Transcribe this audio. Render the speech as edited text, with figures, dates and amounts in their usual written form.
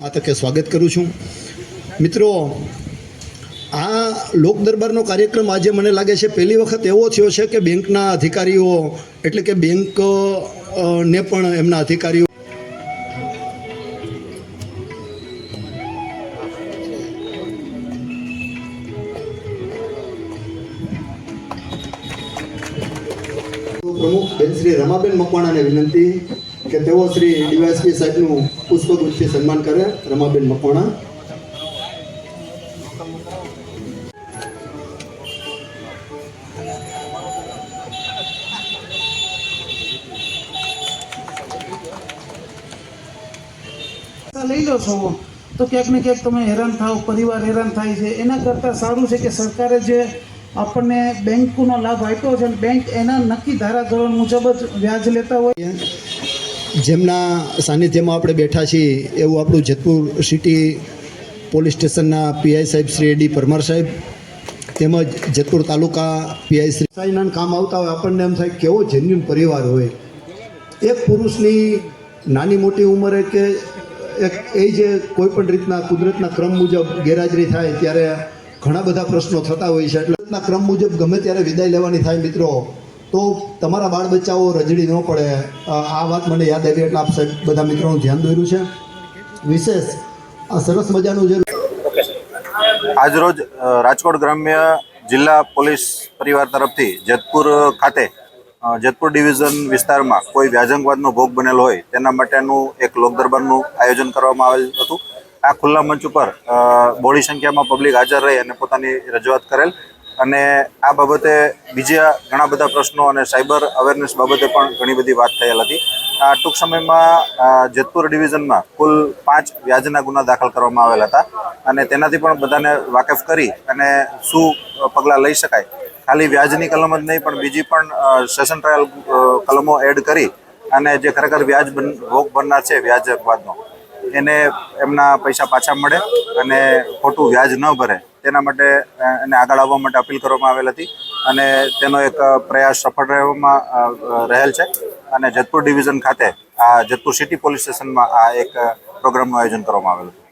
આ તકે સ્વાગત કરું છું। મિત્રો, આ લોક દરબારનો કાર્યક્રમ આજે મને લાગે છે પહેલી વખત એવો થયો છે કે બેંકના અધિકારીઓ એટલે કે બેંક ને પણ એમના અધિકારીઓ પ્રમુખ બેન શ્રી રમાબેન મકવાણાને વિનંતી કે તેઓ શ્રી ડીવાયએસપી સાહેબનું પુષ્પગુચ્છથી સન્માન કરે। રમાબેન મકવાણા। લઈ લો છો તો ક્યાંક ને ક્યાંક તમે હેરાન થાવ, પરિવાર હેરાન થાય છે। એના કરતાં સારું છે કે સરકારે જે આપણને બેંકનો લાભ આપ્યો છે, બેંક એના નક્કી ધારાધોરણ મુજબ જ વ્યાજ લેતા હોય। જેમના સાનિધ્યમાં આપણે બેઠા છીએ એવું આપણું જેતપુર સિટી પોલીસ સ્ટેશનના પીઆઈ સાહેબ શ્રી ડી પરમાર સાહેબ તેમજ જેતપુર તાલુકા પીઆઈ શ્રી સાઈના કામ આવતા હોય આપણને એમ થાય કેવો જેન્યુન પરિવાર હોય। એક પુરુષની નાની મોટી ઉંમરે કે એક એ જે કોઈ પણ રીતના કુદરતના ક્રમ મુજબ ગેરહાજરી થાય ત્યારે ઘણા બધા પ્રશ્નો થતા હોય છે। એટલે ક્રમ મુજબ ગમે ત્યારે વિદાય લેવાની થાય મિત્રો, તો તમારા બાળ બચ્ચાઓ રજડી ન પડે। આ વાત મને યાદ આવી એટલે આપ સાહેબ બધા મિત્રોનું ધ્યાન દોર્યું છે। વિશેષ આ સરસ મજાનું જે આજરોજ રાજકોટ ગ્રામ્ય જિલ્લા પોલીસ પરિવાર તરફથી જેતપુર ખાતે જેતપુર ડિવિઝન વિસ્તારમાં કોઈ વ્યાજંગવાદનો ભોગ બનેલો હોય તેના માટેનું એક લોકદરબારનું આયોજન કરવામાં આવેલ હતું। આ ખુલ્લા મંચ ઉપર બહોળી સંખ્યામાં પબ્લિક હાજર રહી અને પોતાની રજૂઆત કરેલ અને આ બાબતે બીજા ઘણા બધા પ્રશ્નો અને સાયબર અવેરનેસ બાબતે પણ ઘણી બધી વાત થયેલ હતી। આ ટૂંક સમયમાં જેતપુર ડિવિઝનમાં કુલ 5 વ્યાજના ગુના દાખલ કરવામાં આવેલ હતા અને તેનાથી પણ બધાને વાકેફ કરી અને શું પગલાં લઈ શકાય, ખાલી વ્યાજની કલમ જ નહીં પણ બીજી પણ સેશન ટ્રાયલ કલમો એડ કરી અને જે ખરેખર વ્યાજ ભોગ બનનાર છે વ્યાજવાદનો એને એમના પૈસા પાછા મળે અને ખોટું વ્યાજ ન ભરે તેના માટે એને આગળ આવવા માટે અપીલ કરવામાં આવેલ હતી અને તેનો એક પ્રયાસ સફળ રહેલ છે અને જેતપુર ડિવિઝન ખાતે આ જેતપુર સિટી પોલીસ સ્ટેશનમાં આ એક પ્રોગ્રામનું આયોજન કરવામાં આવેલું હતું।